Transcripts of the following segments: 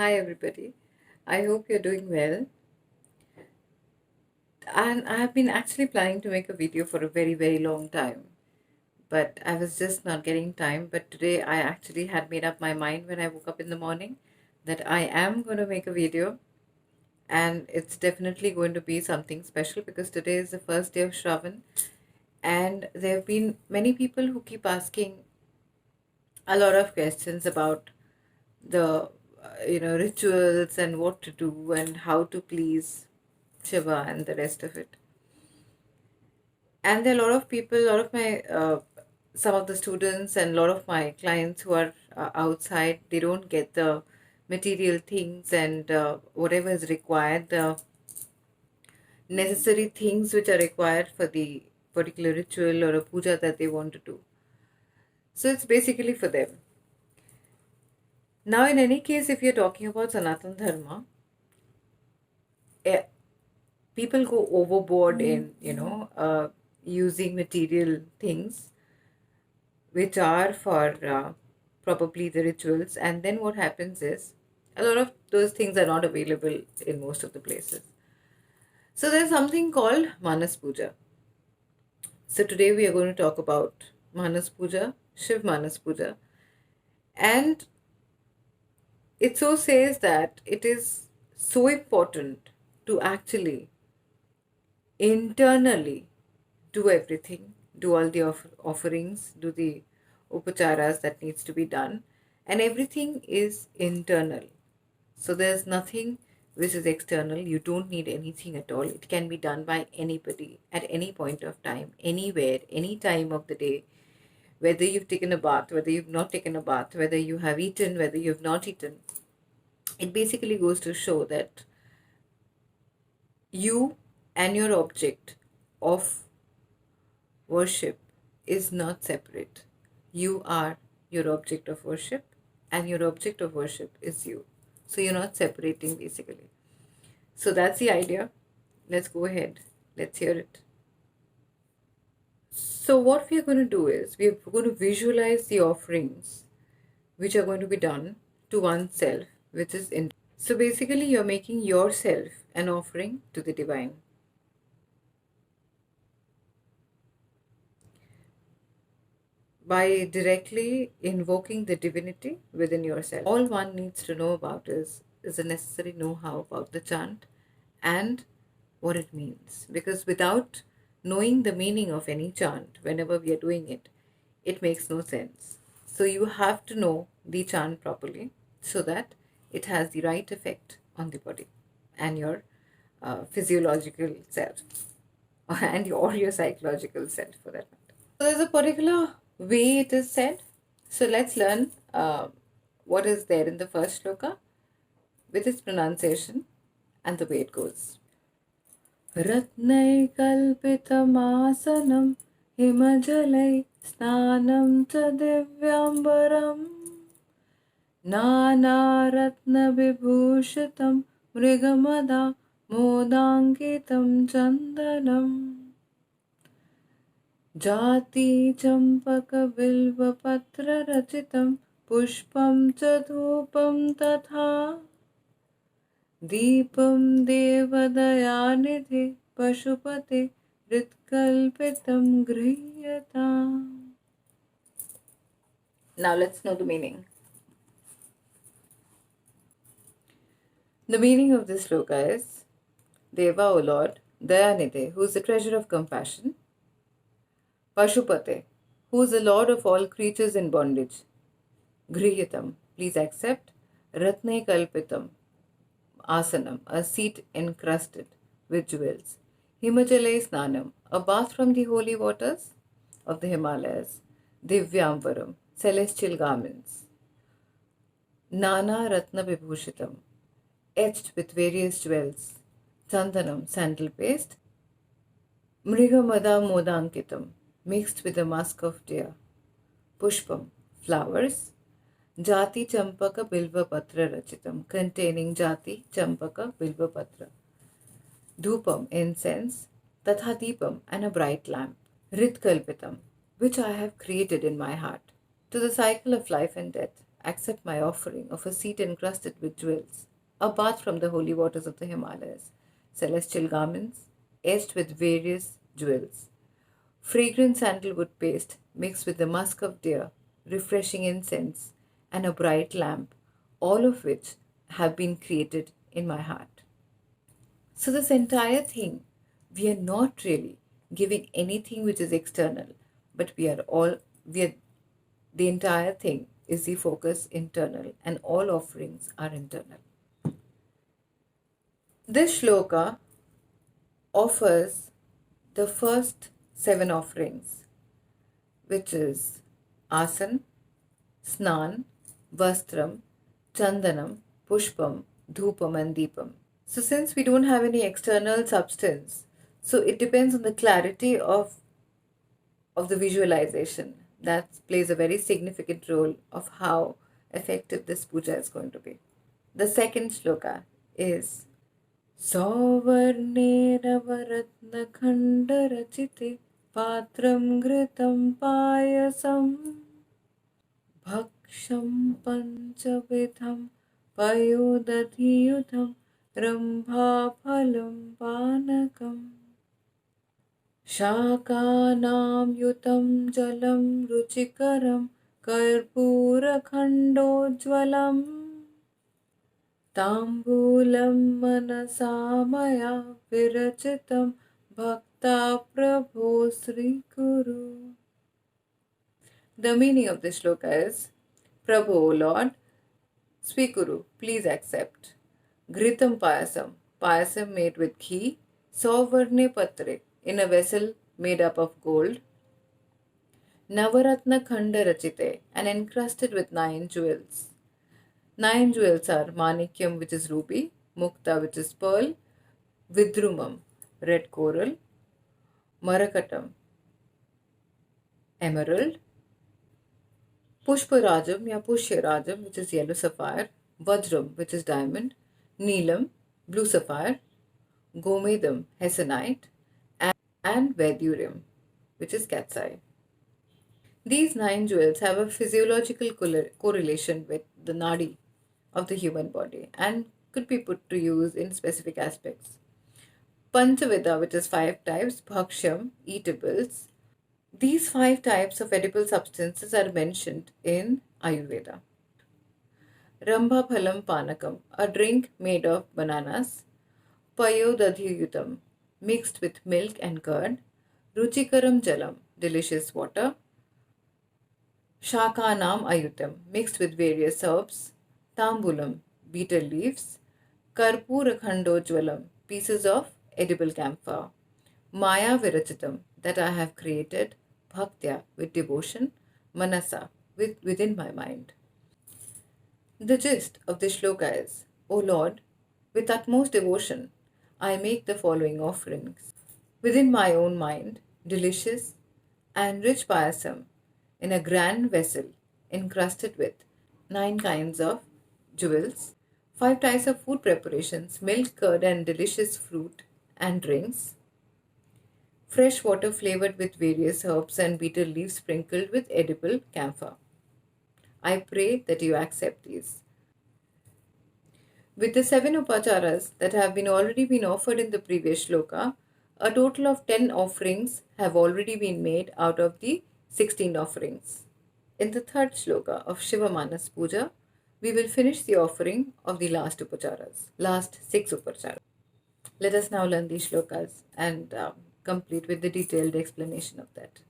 Hi, everybody. I hope you're doing well. And I have been actually planning to make a video for a very, very long time, but I was just not getting time. But today I actually had made up my mind when I woke up in the morning that I am going to make a video, and it's definitely going to be something special because today is the first day of Shravan, and there have been many people who keep asking a lot of questions about the rituals and what to do and how to please Shiva and the rest of it. And there are a lot of people, a lot of my some of the students and a lot of my clients who are outside. They don't get the material things and whatever is required, the necessary things which are required for the particular ritual or a puja that they want to do. So it's basically for them. Now, in any case, if you're talking about Sanatan Dharma, eh, people go overboard in using material things which are for probably the rituals, and then what happens is a lot of those things are not available in most of the places. So there's something called Manas Puja. So today we are going to talk about Manas Puja, Shiv Manas Puja, and it so says that it is so important to actually internally do everything, do all the offerings, do the upacharas that needs to be done, and everything is internal. So there's nothing which is external. You don't need anything at all. It can be done by anybody at any point of time, anywhere, any time of the day, whether you've taken a bath, whether you've not taken a bath, whether you have eaten, whether you've not eaten. It basically goes to show that you and your object of worship is not separate. You are your object of worship, and your object of worship is you. So you're not separating basically. So that's the idea. Let's go ahead. Let's hear it. So, what we are going to do is we are going to visualize the offerings which are going to be done to oneself, which is in. So, basically, you're making yourself an offering to the divine. By directly invoking the divinity within yourself. All one needs to know about is the necessary know-how about the chant and what it means. Because without knowing the meaning of any chant, whenever we are doing it, it makes no sense. So you have to know the chant properly so that it has the right effect on the body and your physiological self or your psychological self for that matter. So there's a particular way it is said. So let's learn what is there in the first shloka with its pronunciation and the way it goes. रत्नैकल्पितमासनं हिमजलै स्नानं च दिव्याम्बरम् नानारत्नविभूषितं मृगमदा मोदाङ्कितं चन्दनम् जाति चम्पकबिल्वपत्ररचितं पुष्पं च धूपं तथा दीपं देवदयानिधे पशुपते हृत्कल्पितं गृह्यताम्. Now let's know the meaning. The meaning of this shloka is Deva, O Lord, Dayanidhe, who is the treasure of compassion, Pashupate, who is the lord of all creatures in bondage, Grihyatam, please accept, Ratne Kalpitam, Asanam, a seat encrusted with jewels, Himachalai Snanam, a bath from the holy waters of the Himalayas, Divyamvaram, celestial garments, Nana Ratna Vibhushitam, etched with various jewels, Chandanam, sandal paste, Mrigamada Modankitam, mixed with the musk of deer, Pushpam, flowers, Jati Champaka Bilva Patra Rachitam, containing Jati Champaka Bilva Patra, Dhupam, incense, Tatha Deepam, and a bright lamp, Rit Kalpitam, which I have created in my heart, to the cycle of life and death, accept my offering of a seat encrusted with jewels, a bath from the holy waters of the Himalayas, celestial garments edged with various jewels, fragrant sandalwood paste mixed with the musk of deer, refreshing incense, and a bright lamp, all of which have been created in my heart. So, this entire thing, we are not really giving anything which is external, but the entire thing is the focus internal, and all offerings are internal. This shloka offers the first 7 offerings, which is asan, snan, vastram, chandanam, pushpam, dhupam, and deepam. So, since we don't have any external substance, so it depends on the clarity of the visualization. That plays a very significant role of how effective this puja is going to be. The second shloka is Savarneravaratnakhanda Patram Gritam Payasam Bhaksham Panchavidham Payodadhiyudham Rambha Phalam Panakam Shakanam Yutam Jalam Ruchikaram Karpurakhondojvalam Tambulam Manasamaya Virachitam Bhakta Prabhu Sri Guru. The meaning of this shloka is, Prabhu, O Lord, Swikuru, please accept. Gritam payasam, payasam made with ghee, Savarne patre, in a vessel made up of gold. Navaratna khanda rachite, and encrusted with 9 jewels. 9 jewels are Manikyam, which is ruby, Mukta, which is pearl, Vidrumam, red coral, Marakatam, emerald, Pushparajam ya Pushyarajam, which is yellow sapphire, Vajram, which is diamond, Neelam, blue sapphire, Gomedam, hessonite, and Vedurium, which is cat's eye. These 9 jewels have a physiological correlation with the nadi of the human body and could be put to use in specific aspects. Panchavida, which is 5 types, Bhakshyam, eatables. These 5 types of edible substances are mentioned in Ayurveda. Rambha Phalam Panakam, a drink made of bananas. Payodadhiyutam, mixed with milk and curd. Ruchikaram Jalam, delicious water. Shakanam Ayutam, mixed with various herbs. Tambulam, betel leaves. Karpurakhondojvalam, pieces of edible camphor. Maya Virachitam, that I have created. Bhaktya, with devotion. Manasa, within my mind. The gist of this shloka is, O Lord, with utmost devotion, I make the following offerings. Within my own mind, delicious and rich payasam in a grand vessel encrusted with 9 kinds of jewels, 5 types of food preparations, milk, curd, and delicious fruit and drinks, fresh water flavored with various herbs and betel leaves sprinkled with edible camphor. I pray that you accept these. With the 7 upacharas that have already been offered in the previous shloka, a total of 10 offerings have already been made out of the 16 offerings. In the third shloka of Shiva Manas Puja, we will finish the offering of the last 6 upacharas. Let us now learn these shlokas and complete with the detailed explanation of that.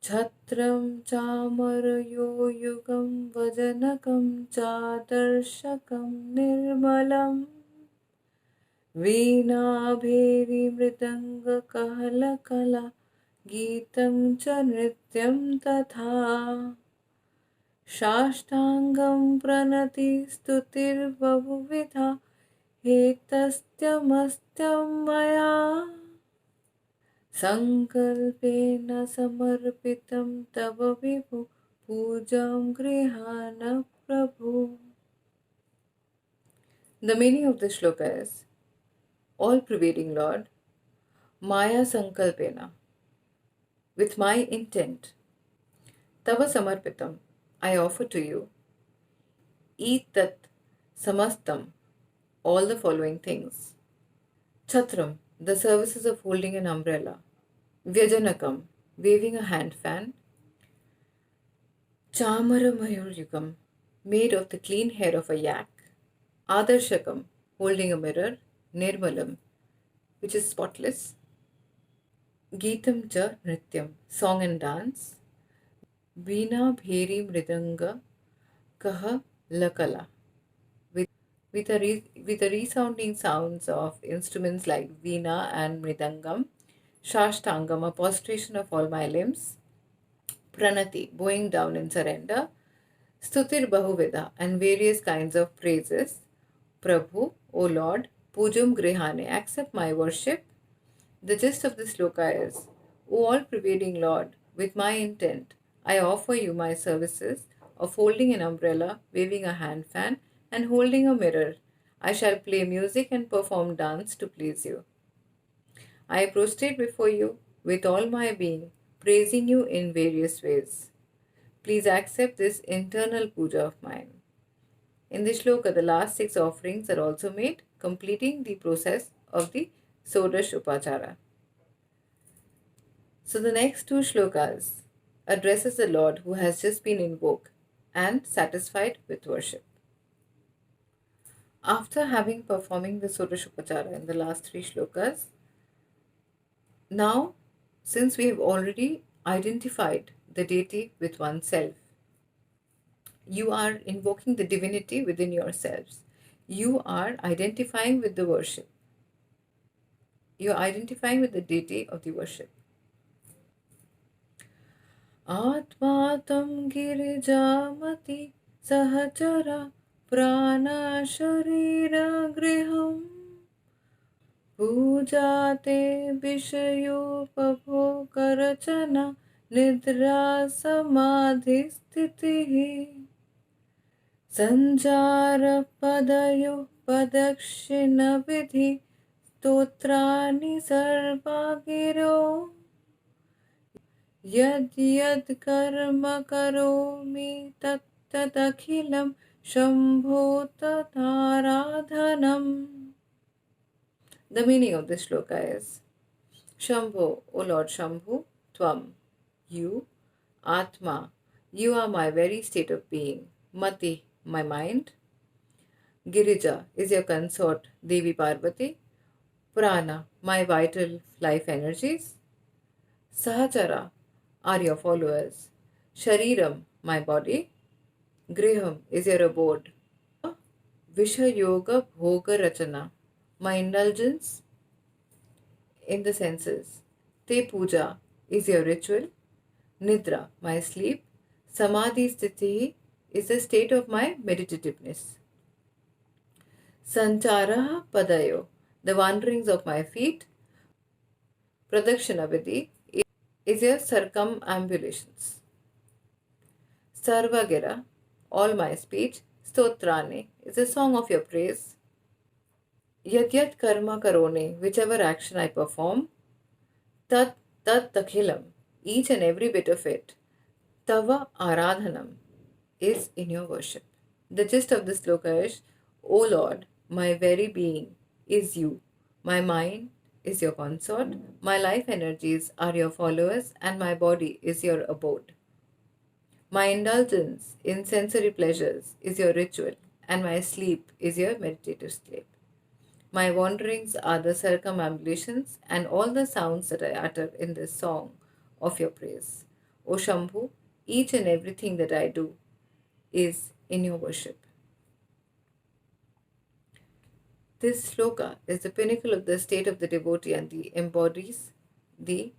Chhatram chamarayo yugam vajanakam chadarshakam nirmalam Veena-bheri mridanga kahala-kala Geetam cha nrityam tatha Shashtangam pranati stutir bahuvidha Hetastyamastyam maya Sankalpena samarpitam tava vibhu Pujam grihana prabhu. The meaning of this shloka is, all-pervading Lord, Maya Sankalpena, with my intent, Tava Samarpitam, I offer to you Etat samastam, all the following things. Chatram, the services of holding an umbrella. Vyajanakam, waving a hand fan. Chamara Mayuryugam, made of the clean hair of a yak. Adarshakam, holding a mirror. Nirmalam, which is spotless. Geetam cha Nrityam, song and dance. Veena Bheri Mridanga Kaha Lakala, with, with the resounding sounds of instruments like veena and mridangam. Shashtangam, a prostration of all my limbs. Pranati, bowing down in surrender. Stutir Bahuveda, and various kinds of praises. Prabhu, O Lord, Pujam Grihane, accept my worship. The gist of the sloka is, O all-pervading Lord, with my intent, I offer you my services of holding an umbrella, waving a hand fan, and holding a mirror. I shall play music and perform dance to please you. I prostrate before you with all my being, praising you in various ways. Please accept this internal puja of mine. In this shloka, the last 6 offerings are also made, completing the process of the Sodash Upachara. So the next 2 shlokas addresses the Lord who has just been invoked and satisfied with worship. After having performing the Sodash Upachara in the last 3 shlokas, now since we have already identified the deity with oneself, you are invoking the divinity within yourselves. You are identifying with the worship. You are identifying with the deity of the worship. Atmatam girijamati sahachara prana sharira griham pujate vishayopabhokarachana nidra samadhi sthitihi sanjara padayo padakshina vidhi stotrani sarvagiro यद यद कर्म करोमि तत्तदखिलं Shambho तथाराधनम. The meaning of this shloka is, Shambho, O Lord Shambhu, Tvam, you, Atma, you are my very state of being, Mati, my mind, Girija is your consort, Devi Parvati, Prana, my vital life energies, Sahachara are your followers, Shariram, my body, Griham is your abode, Visha Yoga Bhoga Rachana, my indulgence in the senses, Te Puja is your ritual, Nidra, my sleep, Samadhi Sthiti is the state of my meditativeness, Sanchara Padayo, the wanderings of my feet, Pradakshina Vidhi is your circumambulations. Sarvagira, all my speech, Stotrane is a song of your praise. Yadyat karma karone, whichever action I perform, tat tat takhilam, each and every bit of it, tava aradhanam, is in your worship. The gist of this sloka is, O Lord, my very being is you, my mind is your consort, my life energies are your followers, and my body is your abode. My indulgence in sensory pleasures is your ritual, and my sleep is your meditative sleep. My wanderings are the circumambulations and all the sounds that I utter in this song of your praise. O Shambhu, each and everything that I do is in your worship. This shloka is the pinnacle of the state of the devotee and embodies the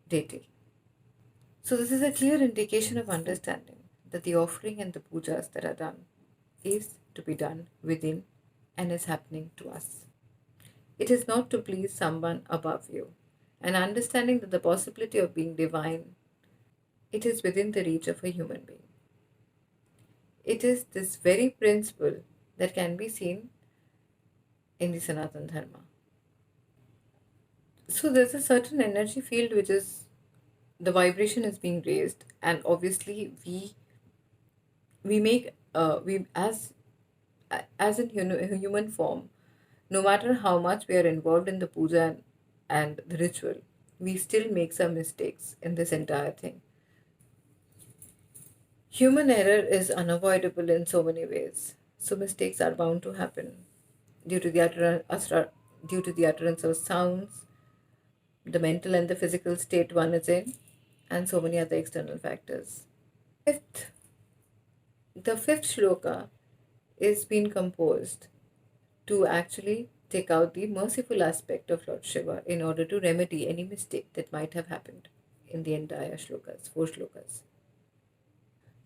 deity. So this is a clear indication of understanding that the offering and the pujas that are done is to be done within and is happening to us. It is not to please someone above you. And understanding that the possibility of being divine, it is within the reach of a human being. It is this very principle that can be seen in the Sanatana Dharma. So there's a certain energy field which is, the vibration is being raised, and obviously we make we as in human form, no matter how much we are involved in the puja and the ritual, we still make some mistakes in this entire thing. Human error is unavoidable in so many ways, so mistakes are bound to happen due to the due to the utterance of sounds, the mental and the physical state one is in, and so many other external factors. Fifth, the fifth shloka is being composed to actually take out the merciful aspect of Lord Shiva in order to remedy any mistake that might have happened in the entire shlokas, four shlokas.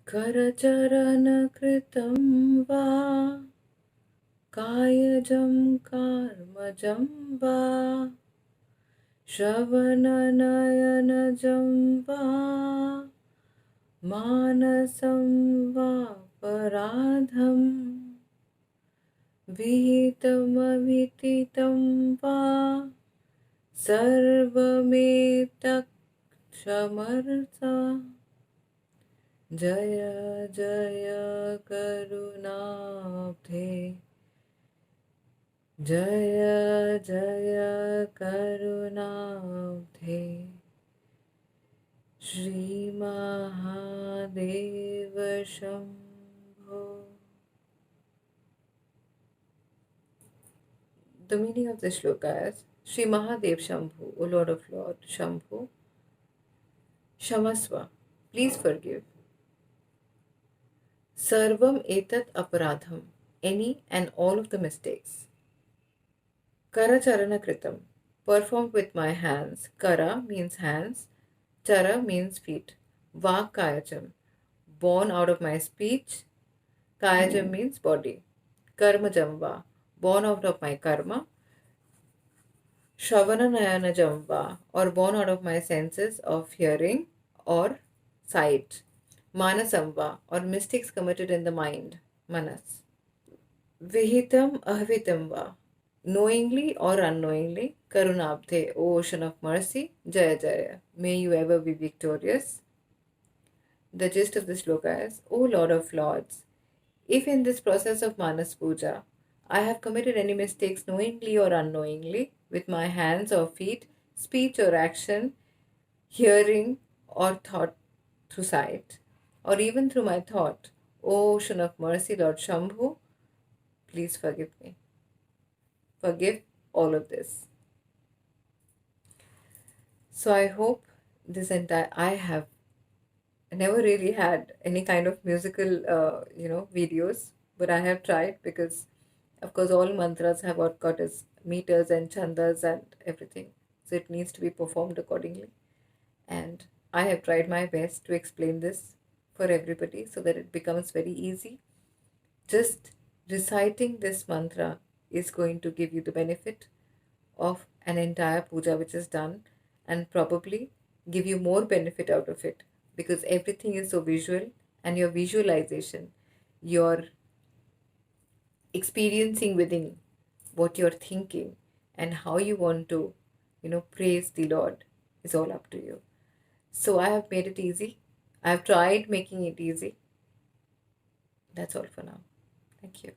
Karacharan kritam va kayajam karmajam va shravananayanajam va manasam va paradham विहितमवितितं वा सर्वमेतत्क्षमर्ता जय जय करुणाब्धे जय जय करुणाब्धे श्रीमहादेव Shambho. The meaning of this shloka is Sri Mahadev Shambhu, O Lord of Lord Shambhu, Shamasva, please forgive. Sarvam etat aparadham, any and all of the mistakes. Kara charana kritam, performed with my hands. Kara means hands, chara means feet. Vak kayacham, born out of my speech. Kayajam means body. Karma jamba, born out of my karma. Shravana Nayana Jamba, or born out of my senses of hearing or sight. Manasamba, or mistakes committed in the mind. Manas. Vihitam Ahvitam, knowingly or unknowingly. Karunabdhe, O ocean of mercy. Jaya Jaya, may you ever be victorious. The gist of this sloka is, O Lord of Lords, if in this process of Manas Puja I have committed any mistakes knowingly or unknowingly with my hands or feet, speech or action, hearing or thought through sight, or even through my thought, O ocean of mercy, Lord Shambhu, please forgive me. Forgive all of this. So I hope I have never really had any kind of musical, videos, but I have tried because, of course, all mantras have what got as meters and chandas and everything. So it needs to be performed accordingly. And I have tried my best to explain this for everybody so that it becomes very easy. Just reciting this mantra is going to give you the benefit of an entire puja which is done, and probably give you more benefit out of it because everything is so visual, and your visualization, your experiencing within what you're thinking and how you want to, praise the Lord is all up to you. So I have made it easy. I've tried making it easy. That's all for now. Thank you.